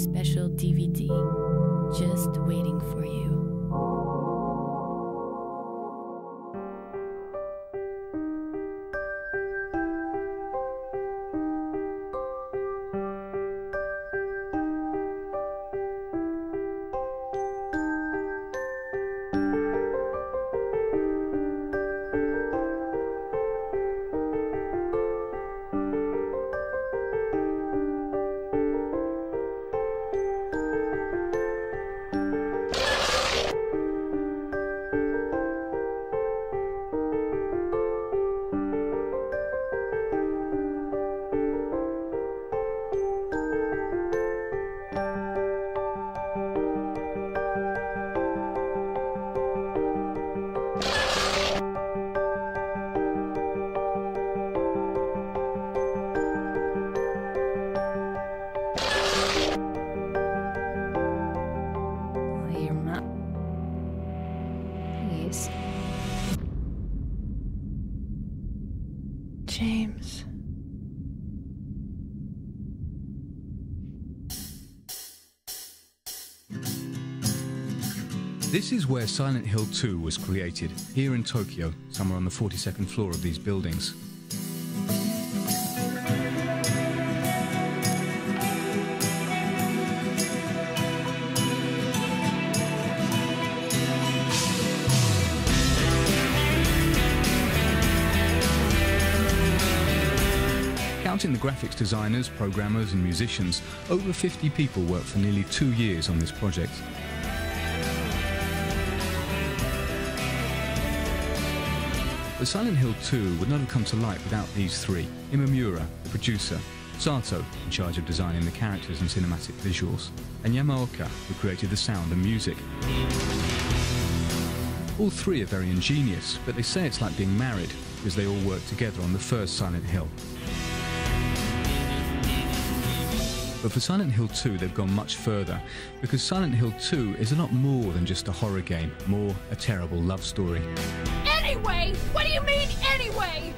special DVD, just waiting for you. James. This is where Silent Hill 2 was created, here in Tokyo, somewhere on the 42nd floor of these buildings. Counting the graphics designers, programmers and musicians, over 50 people worked for nearly 2 years on this project. But Silent Hill 2 would not have come to light without these three: Imamura, the producer, Sato, in charge of designing the characters and cinematic visuals, and Yamaoka, who created the sound and music. All three are very ingenious, but they say it's like being married, because they all worked together on the first Silent Hill. But for Silent Hill 2 they've gone much further, because Silent Hill 2 is a lot more than just a horror game, more a terrible love story. Anyway? What do you mean, anyway?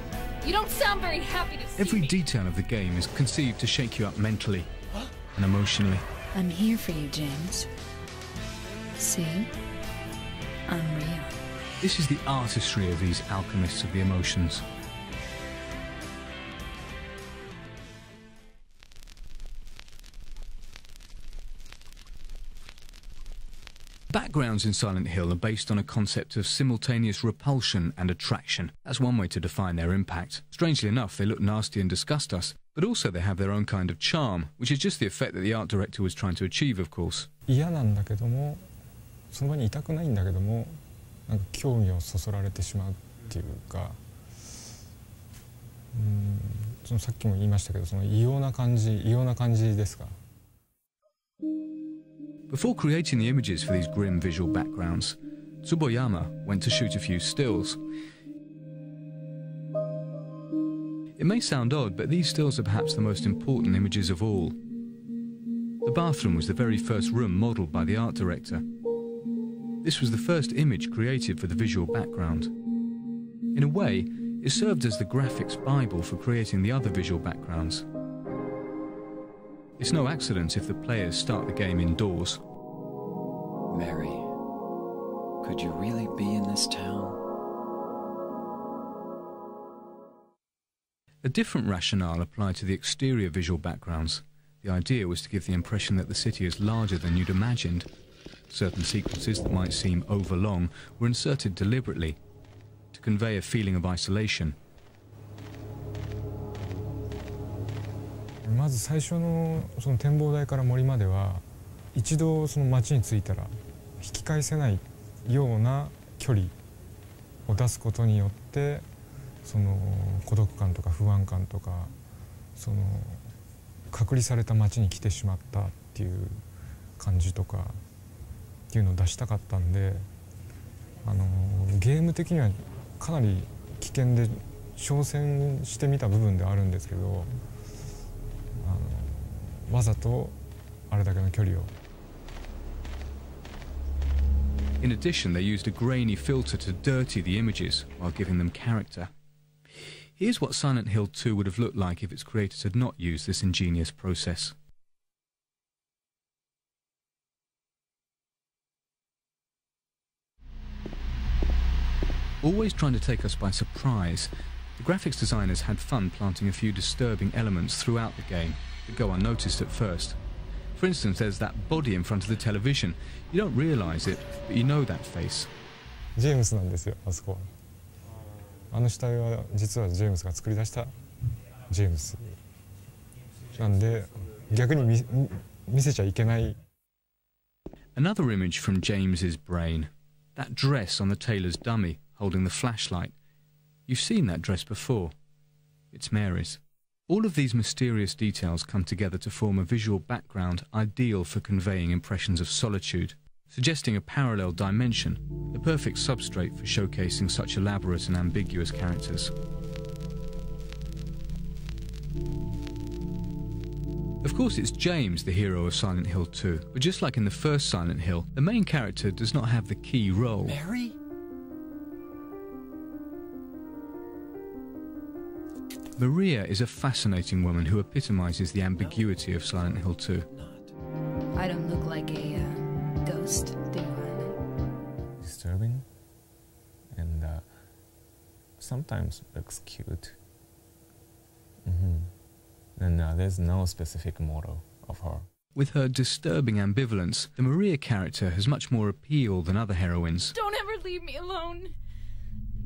You don't sound very happy to see Every me. detail of the game is conceived to shake you up mentally and emotionally. I'm here for you, James. See? I'm real. This is the artistry of these alchemists of the emotions. Backgrounds in Silent Hill are based on a concept of simultaneous repulsion and attraction. That's one way to define their impact. Strangely enough, they look nasty and disgust us, but also they have their own kind of charm, which is just the effect that the art director was trying to achieve, of course. 嫌なんだけども、その場にいたくないんだけども、なんか興味をそそられてしまうっていうか、そのさっきも言いましたけど、その異様な感じですか。Before creating the images for these grim visual backgrounds, Tsuboyama went to shoot a few stills. It may sound odd, but these stills are perhaps the most important images of all. The bathroom was the very first room modelled by the art director. This was the first image created for the visual background. In a way, it served as the graphics Bible for creating the other visual backgrounds. It's no accident if the players start the game indoors. Mary, could you really be in this town? A different rationale applied to the exterior visual backgrounds. The idea was to give the impression that the city is larger than you'd imagined. Certain sequences that might seem overlong were inserted deliberately to convey a feeling of isolation. まず最初のその展望台から森までは一度その街に着いたら引き返せないような距離を出すことによってその孤独感とか不安感とかその隔離された街に来てしまったっていう感じとかっていうのを出したかったんでゲーム的にはかなり危険で挑戦してみた部分ではあるんですけどわざとあれだけの距離を。In addition, they used a grainy filter to dirty the images while giving them character. Here's what Silent Hill 2 would have looked like if its creators had not used this ingenious process. Always trying to take us by surprise, the graphics designers had fun planting a few disturbing elements throughout the game that go unnoticed at first. For instance, there's that body in front of the television. You don't realise it, but you know that face. ジェームスなんですよ、あそこは。あの死体は実はジェームスが作り出したジェームスなんで、逆に見せちゃいけない。 Another image from James's brain. That dress on the tailor's dummy, holding the flashlight. You've seen that dress before. It's Mary's. All of these mysterious details come together to form a visual background ideal for conveying impressions of solitude, suggesting a parallel dimension, the perfect substrate for showcasing such elaborate and ambiguous characters. Of course, it's James, the hero of Silent Hill 2, but just like in the first Silent Hill, the main character does not have the key role. Mary? Maria is a fascinating woman who epitomizes the ambiguity of Silent Hill 2. I don't look like a ghost, do I? Disturbing and sometimes looks cute. And there's no specific model of her. With her disturbing ambivalence, the Maria character has much more appeal than other heroines. Don't ever leave me alone.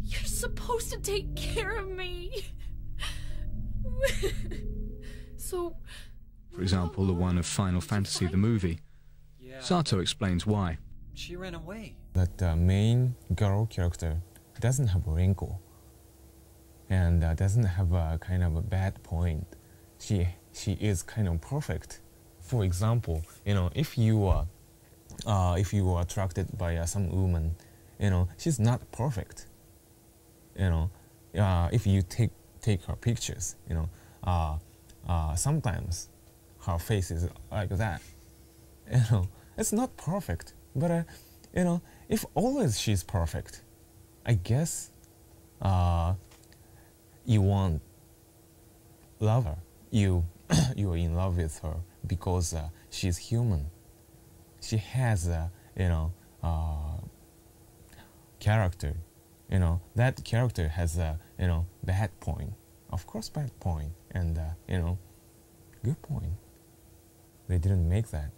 You're supposed to take care of me. So... For example, the one of Final Fantasy the movie. Yeah. Sato explains why. She ran away. That the main girl character doesn't have a wrinkle and doesn't have a kind of a bad point. She is kind of perfect. For example, you know, if you are attracted by some woman, you know, she's not perfect. You know, if you take her pictures, you know, sometimes her face is like that. You know, it's not perfect, but you know, if always she's perfect, I guess you want love her. You are in love with her because she's human. She has you know, character. You know, that character has a, you know, bad point. Of course, bad point, and you know, good point. They didn't make that,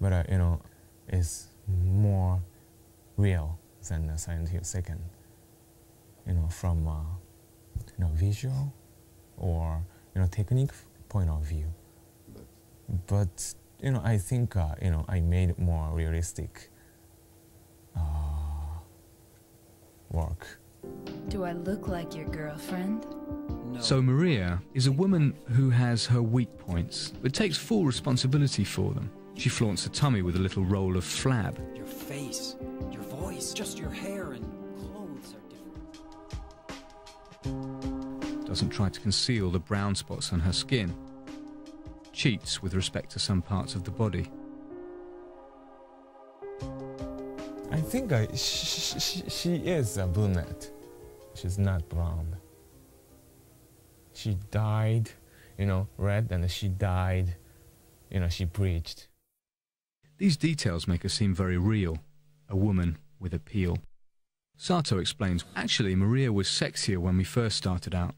but you know, it's more real than Silent Hill 2nd. You know, from you know, visual or, you know, technique point of view. But you know, I think you know, I made it more realistic work. Do I look like your girlfriend? No. So Maria is a woman who has her weak points, but takes full responsibility for them. She flaunts her tummy with a little roll of flab. Your face, your voice, just your hair and clothes are different. Doesn't try to conceal the brown spots on her skin. Cheats with respect to some parts of the body. I think she is a brunette. She's not blonde. She dyed, you know, red, and she dyed, you know, she bleached. These details make her seem very real, a woman with appeal. Sato explains, actually Maria was sexier when we first started out,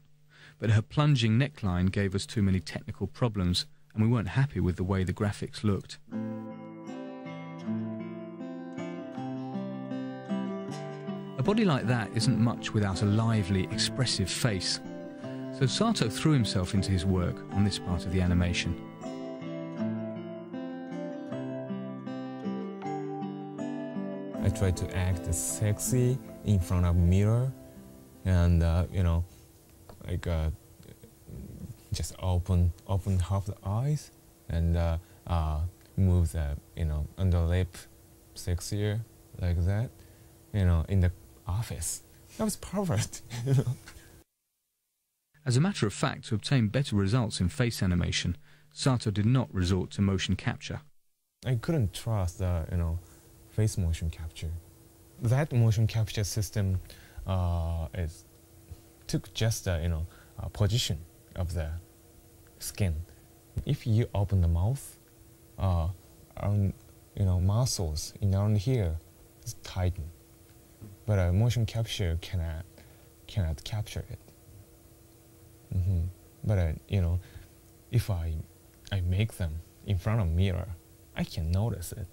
but her plunging neckline gave us too many technical problems, and we weren't happy with the way the graphics looked. A body like that isn't much without a lively, expressive face. So Sato threw himself into his work on this part of the animation. I tried to act sexy in front of a mirror, and you know, like just open half the eyes and move the, you know, under lip sexier like that, you know, in the office. That was perfect. You know? As a matter of fact, to obtain better results in face animation, Sato did not resort to motion capture. I couldn't trust the, you know, face motion capture. That motion capture system took just the, you know, position of the skin. If you open the mouth, you know, muscles around here is tightened. but motion capture cannot capture it. But you know, if I make them in front of mirror, I can notice it.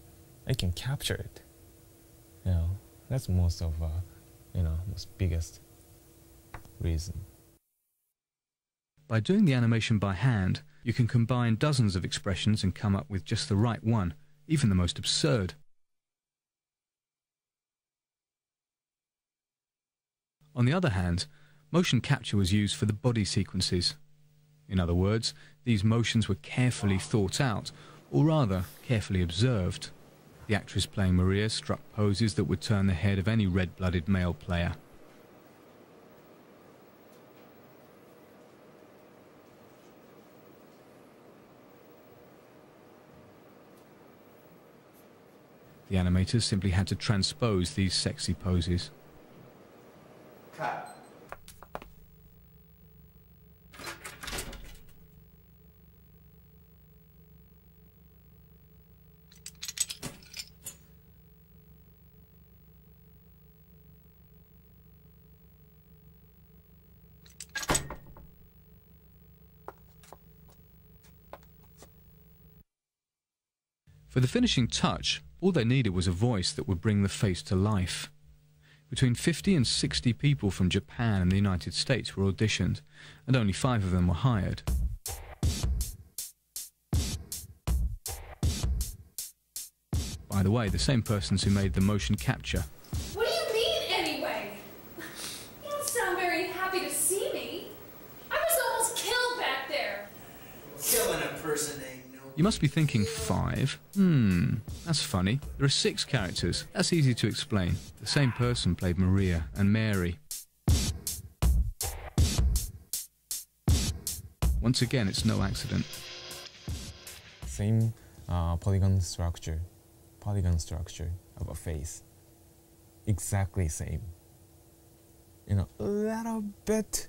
I can capture it. You know, that's most biggest reason. By doing the animation by hand, you can combine dozens of expressions and come up with just the right one, even the most absurd. On the other hand, motion capture was used for the body sequences. In other words, these motions were carefully thought out, or rather, carefully observed. The actress playing Maria struck poses that would turn the head of any red-blooded male player. The animators simply had to transpose these sexy poses. Cut. For the finishing touch, all they needed was a voice that would bring the face to life. Between 50 and 60 people from Japan and the United States were auditioned, and only 5 of them were hired. By the way, the same persons who made the motion capture. What do you mean, anyway? You don't sound very happy to see me. I was almost killed back there. Killing a person ain't no... You must be thinking 5? That's funny. There are 6 characters. That's easy to explain. The same person played Maria and Mary. Once again, it's no accident. Same polygon structure of a face. Exactly same. You know, a little bit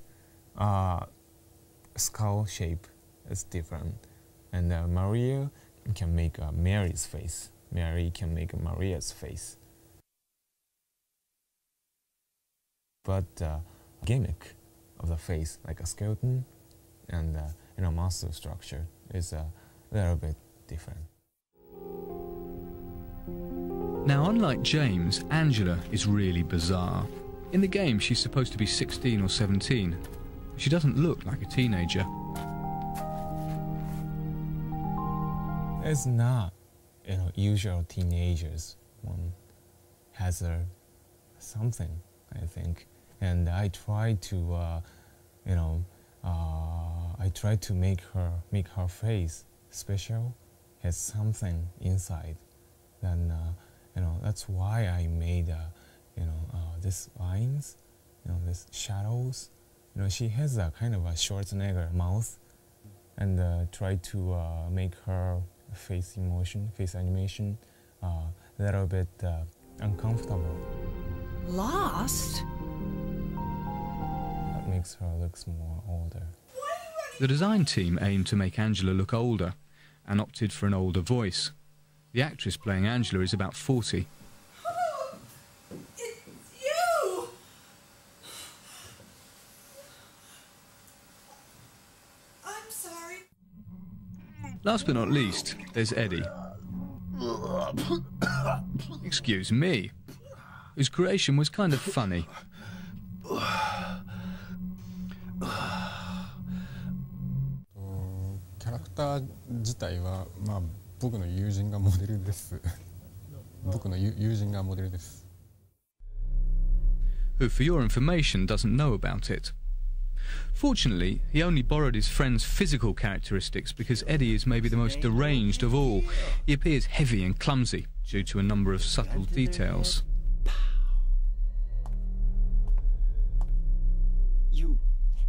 skull shape is different. And Maria can make Mary's face. Mary can make Maria's face. But gimmick of the face, like a skeleton and muscle structure, is a little bit different. Now, unlike James, Angela is really bizarre. In the game, she's supposed to be 16 or 17. She doesn't look like a teenager. It's not, usual teenagers. One has something, I think, and I try to, make her face special, has something inside. Then, that's why I made, these lines, these shadows. She has a kind of a Schwarzenegger mouth, and try to make her face animation, a little bit uncomfortable. Lost? That makes her look more older. The design team aimed to make Angela look older and opted for an older voice. The actress playing Angela is about 40. It's you! I'm sorry. Last but not least, there's Eddie. Excuse me. Whose creation was kind of funny. キャラクター自体は、僕の友人がモデルです。僕の友人がモデルです。 Who, for your information, doesn't know about it. Fortunately, he only borrowed his friend's physical characteristics because Eddie is maybe the most deranged of all. He appears heavy and clumsy due to a number of subtle details.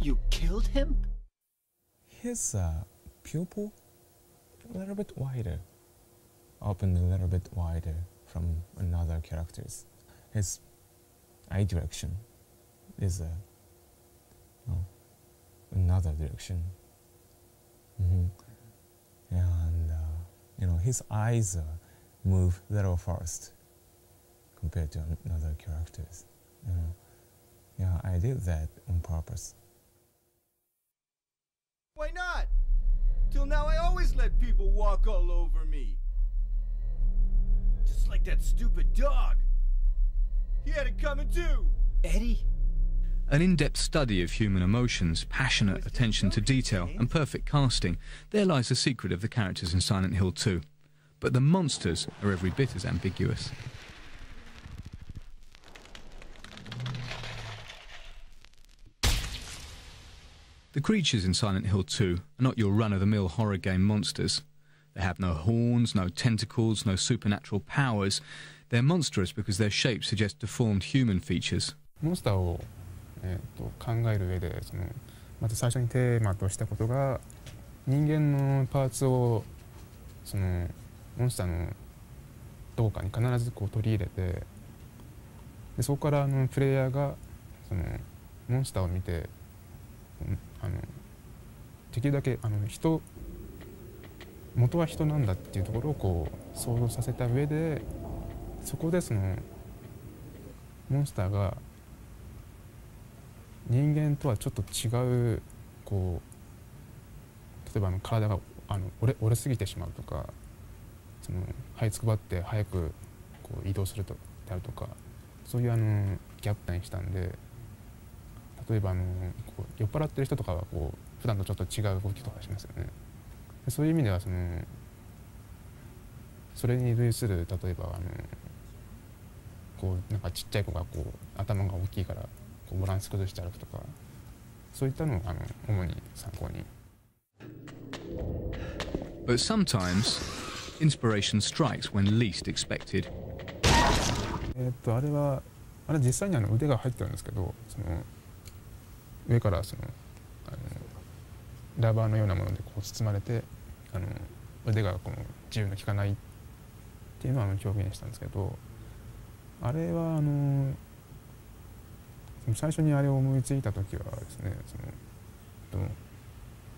You killed him? His pupil a little bit wider, opened a little bit wider from another characters. His eye direction is another direction. And his eyes move a little fast compared to other characters. Yeah, I did that on purpose. Why not? Till now I always let people walk all over me. Just like that stupid dog. He had it coming too. Eddie? An in-depth study of human emotions, passionate attention to detail, and perfect casting. There lies the secret of the characters in Silent Hill 2. But the monsters are every bit as ambiguous. The creatures in Silent Hill 2 are not your run-of-the-mill horror game monsters. They have no horns, no tentacles, no supernatural powers. They're monstrous because their shapes suggest deformed human features. モンスターを、考える上でまず最初にテーマとしたことが人間のパーツをモンスターのどこかに必ずこう取り入れてでそこからプレイヤーがモンスターを見てできるだけ元は人なんだっていうところをこう想像させた上でそこでモンスターが人間とはちょっと違うこう例えば体が折れすぎてしまうとか這いつくばって早くこう移動するとであるとかそういうギャップにしたんで例えばこう酔っ払ってる人とかはこう普段とちょっと違う動きとかしますよね。そういう意味ではそれに類する例えばこうなんかちっちゃい子がこう頭が大きいからこうバランス崩して歩くとかそういったのを主に参考に。But sometimes inspiration strikes when least expected. あれ実際に腕が入ってるんですけど上からラバーのようなものでこう包まれて腕がこの自由の利かないっていうのを表現したんですけどあれは最初にあれを思いついた時はですね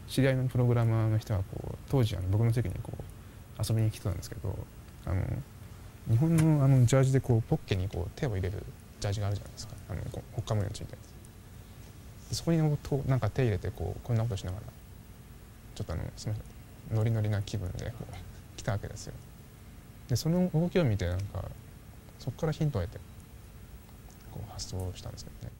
知り合いのプログラマーの人がこう当時僕の席にこう遊びに来てたんですけど日本のジャージでこうポッケにこう手を入れるジャージがあるじゃないですかほっかむようについたやつそこになんか手入れてこんなことしながらちょっとすみませんノリノリな気分でこう来たわけですよ。でその動きを見てなんかそこからヒントを得てこう発想したんですけどね。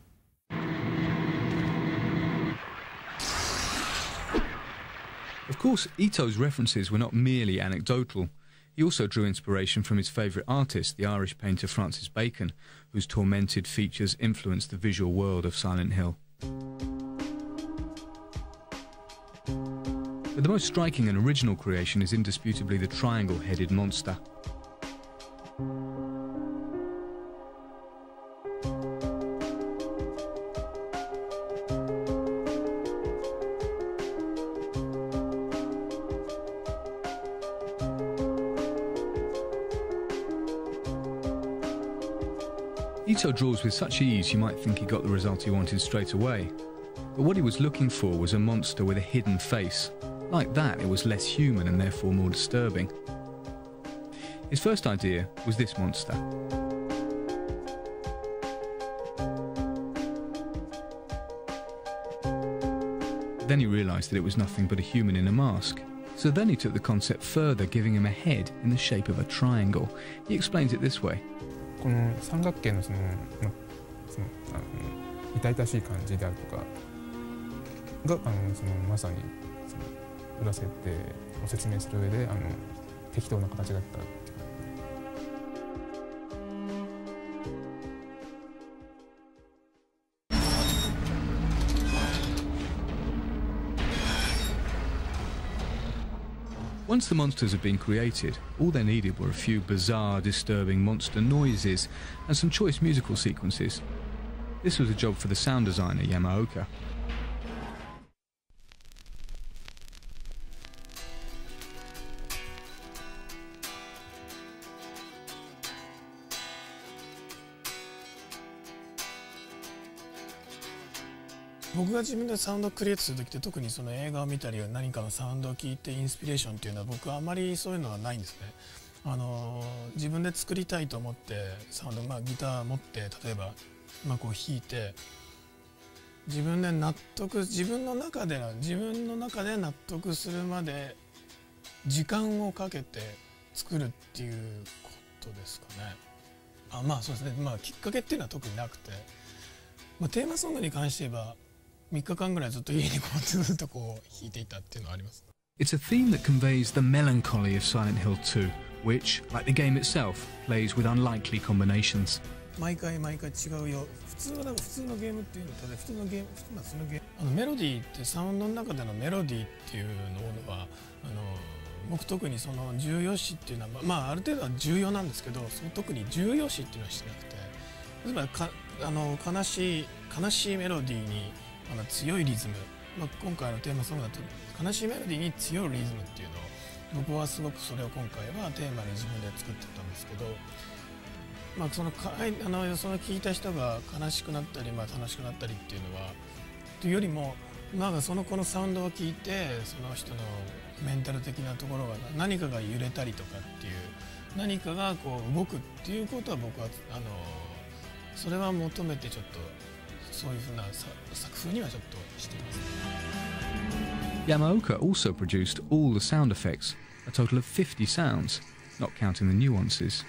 Of course, Ito's references were not merely anecdotal. He also drew inspiration from his favourite artist, the Irish painter Francis Bacon, whose tormented features influenced the visual world of Silent Hill. But the most striking and original creation is indisputably the triangle-headed monster. Ito draws with such ease you might think he got the result he wanted straight away. But what he was looking for was a monster with a hidden face. Like that, it was less human and therefore more disturbing. His first idea was this monster. Then he realised that it was nothing but a human in a mask. So then he took the concept further, giving him a head in the shape of a triangle. He explains it this way. この三角形の痛々しい感じであるとかがまさに裏設定を説明する上で適当な形だった。Once the monsters had been created, all they needed were a few bizarre, disturbing monster noises and some choice musical sequences. This was a job for the sound designer Yamaoka. "僕が自分でサウンドをクリエイトする時って特にその映画を見たり何かのサウンドを聞いてインスピレーションっていうのは僕はあまりそういうのはないんですね。自分で作りたいと思ってサウンド、ギター持って例えばまあ、こう弾いて自分の中で納得するまで時間をかけて作るっていうことですかね。まあそうですね、まあ、きっかけっていうのは特になくて、まあ、テーマソングに関して言えば3日間ぐらいずっと家にこうずっとこう弾いていたっていうのはあります。It's a theme that conveys the melancholy of Silent Hill 2, which, like the game itself, plays with unlikely combinations. 毎回違うよ。普通のゲームっていうのと普通のゲーム、メロディーってサウンドの中でのメロディーっていうのは僕特にその重要視っていうのはまあある程度は重要なんですけど、特に重要視っていうのはしてなくて、例えば悲しいメロディーに強いリズム、まあ、今回のテーマソングだと悲しいメロディーに強いリズムっていうのを僕はすごくそれを今回はテーマに自分で作ってたんですけど、まあ、その聞いた人が悲しくなったり、まあ、楽しくなったりっていうのはというよりもなんかこのサウンドを聞いてその人のメンタル的なところが何かが揺れたりとかっていう何かがこう動くっていうことは僕はそれは求めてちょっとそういうふうな作風にはちょっとしています。Yamaoka also produced all the sound effects, a total of 50 sounds, not counting the nuances.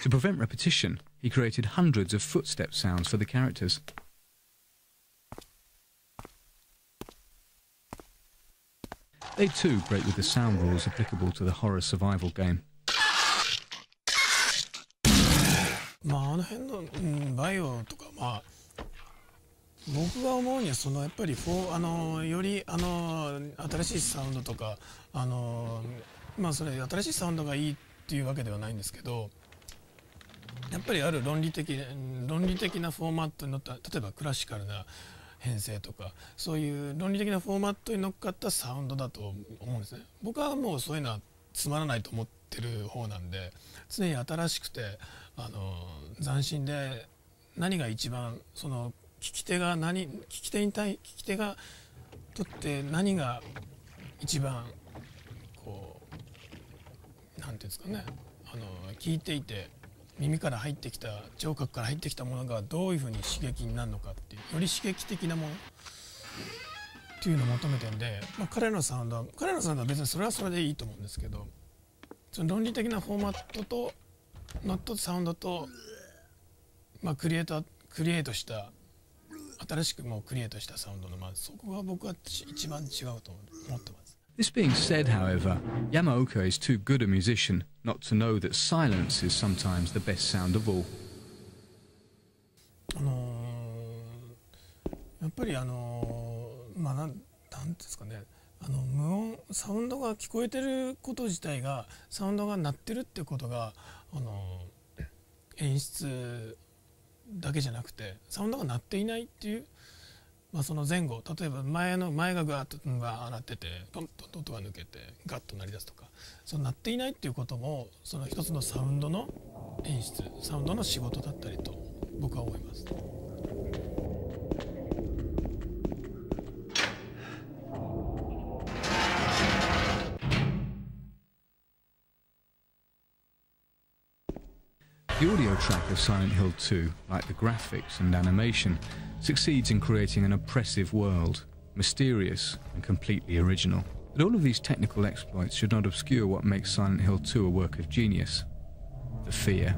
To prevent repetition, he created hundreds of footstep sounds for the characters. They too break with the sound rules applicable to the horror survival game. まあ辺の、バイオとかまあ僕が思うにはやっぱりより新しいサウンドとかまあそれ新しいサウンドがいいっていうわけではないんですけど、やっぱりある論理的なフォーマットに乗った例えばクラシカルな編成とかそういう論理的なフォーマットに乗っかったサウンドだと思うんですね。僕はもうそういうのはつまらないと思ってる方なんで、常に新しくて斬新で何が一番聞き手がとって何が一番こうなんていうんですかね、聞いていて耳から入ってきた聴覚から入ってきたものがどういうふうに刺激になるのかっていうより刺激的なものっていうのを求めてるんで、まあ、彼のサウンドは別にそれはそれでいいと思うんですけど、その論理的なフォーマットとノットサウンドと、まあ、クリエイトした新しくもうクリエイトしたサウンドの、まあ、そこが僕は一番違うと思ってます。This being said, however, Yamaoka is too good a musician not to know that silence is sometimes the best sound of all. やっぱりまあなんですかね、無音サウンドが聞こえてること自体がサウンドが鳴ってるってことが演出だけじゃなくてサウンドが鳴っていないっていう、まあ、その前後例えば前がガーッと鳴っててポンと音が抜けてガッと鳴り出すとか、その鳴っていないっていうこともその一つのサウンドの演出サウンドの仕事だったりと僕は思います。The audio track of Silent Hill 2, like the graphics and animation, succeeds in creating an oppressive world, mysterious and completely original. But all of these technical exploits should not obscure what makes Silent Hill 2 a work of genius: the fear.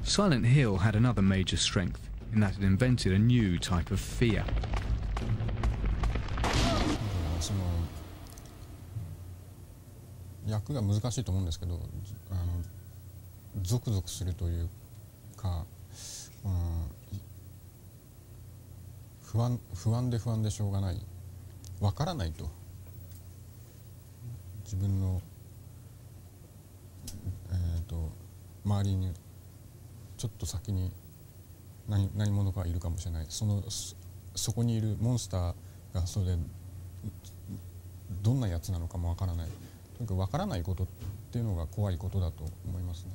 Silent Hill had another major strength in that it invented a new type of fear. 役が難しいと思うんですけど、ゾクゾクするというか、不安でしょうがない、わからないと自分の周りにちょっと先に何者かいるかもしれない、そこにいるモンスターがそれでどんなやつなのかもわからない、とにかくわからないことっっていうのが怖いことだと思いますね。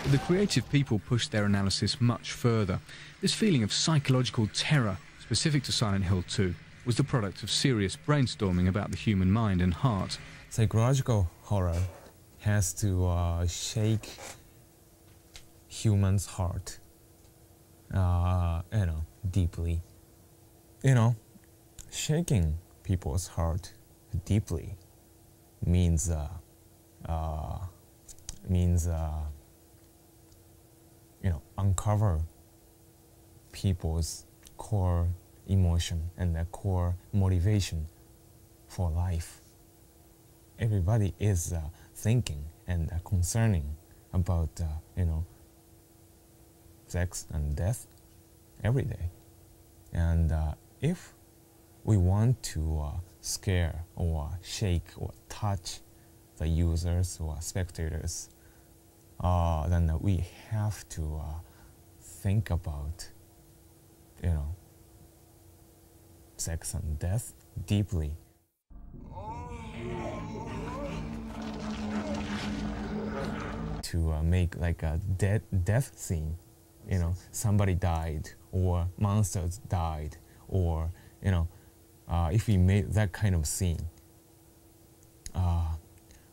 The creative people pushed their analysis much further. This feeling of psychological terror, specific to Silent Hill 2, was the product of serious brainstorming about the human mind and heart. Psychological horror has to shake human's heart, deeply. Shaking people's heart deeply means uncover people's core emotion and their core motivation for life. Everybody is thinking and concerning about, sex and death every day. And if we want to scare or shake or touch the users or spectators, then we have to think about, sex and death deeply. To make like a death scene, somebody died or monsters died, or if we made that kind of scene,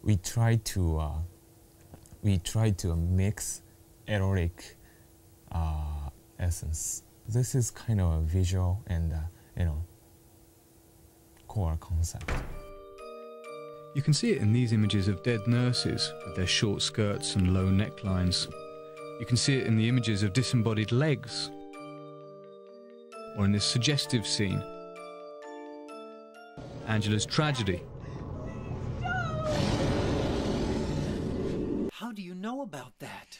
we try to mix erotic essence. This is kind of a visual and core concept. You can see it in these images of dead nurses with their short skirts and low necklines. You can see it in the images of disembodied legs, or in this suggestive scene, Angela's tragedy. How do you know about that?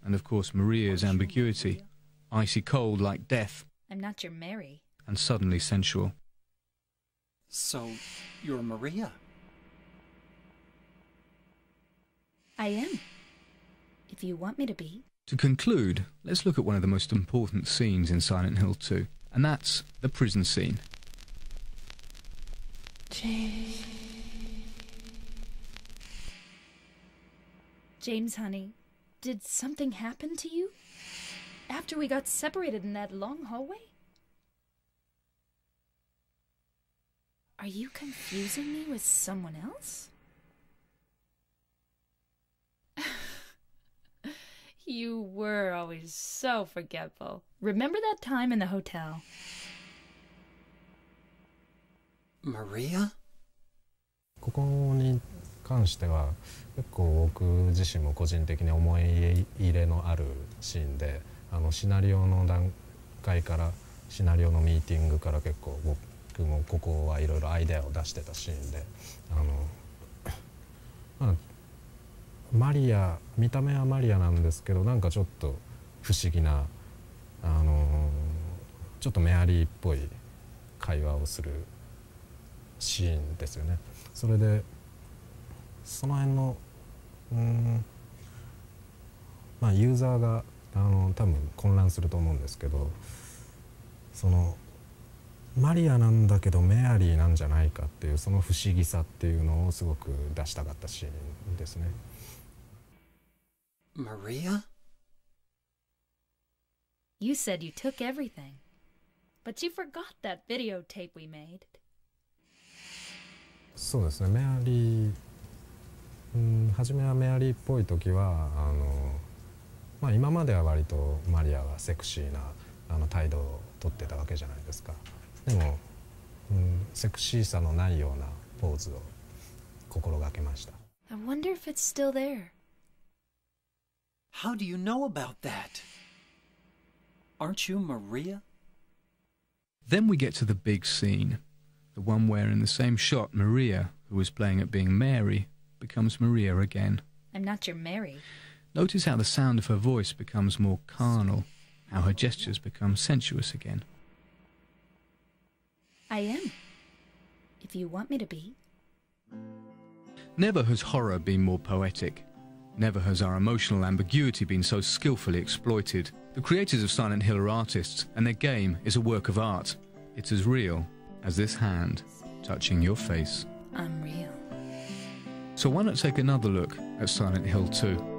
And of course Maria's ambiguity, icy cold like death, I'm not your Mary. and suddenly sensual. So, you're Maria? I am. If you want me to be. To conclude, let's look at one of the most important scenes in Silent Hill 2, and that's the prison scene. James, honey, did something happen to you? After we got separated in that long hallway? Are you confusing me with someone else? You were always so forgetful. Remember that time in the hotel? Maria? ここに関しては結構僕自身も個人的に思い入れのあるシーンで、シナリオの段階からシナリオのミーティングから結構僕もここはいろいろアイデアを出してたシーンで、マリア、見た目はマリアなんですけど、なんかちょっと不思議な、ちょっとメアリーっぽい会話をするシーンですよね。それでその辺のユーザーが多分混乱すると思うんですけど、そのマリアなんだけどメアリーなんじゃないかっていうその不思議さっていうのをすごく出したかったシーンですね。Maria? You said you took everything, but you forgot that videotape we made. そうですね、メアリー、初めはメアリーっぽい時は今までは割とマリアはセクシーな態度をとってたわけじゃないですか。でも、セクシーさのないようなポーズを心がけました。I wonder if it's still there. How do you know about that? Aren't you Maria? Then we get to the big scene, the one where in the same shot Maria, who was playing at being Mary, becomes Maria again. I'm not your Mary. Notice how the sound of her voice becomes more carnal, how her gestures become sensuous again. I am. If you want me to be. Never has horror been more poetic. Never has our emotional ambiguity been so skillfully exploited. The creators of Silent Hill are artists, and their game is a work of art. It's as real as this hand touching your face. I'm real. So why not take another look at Silent Hill 2?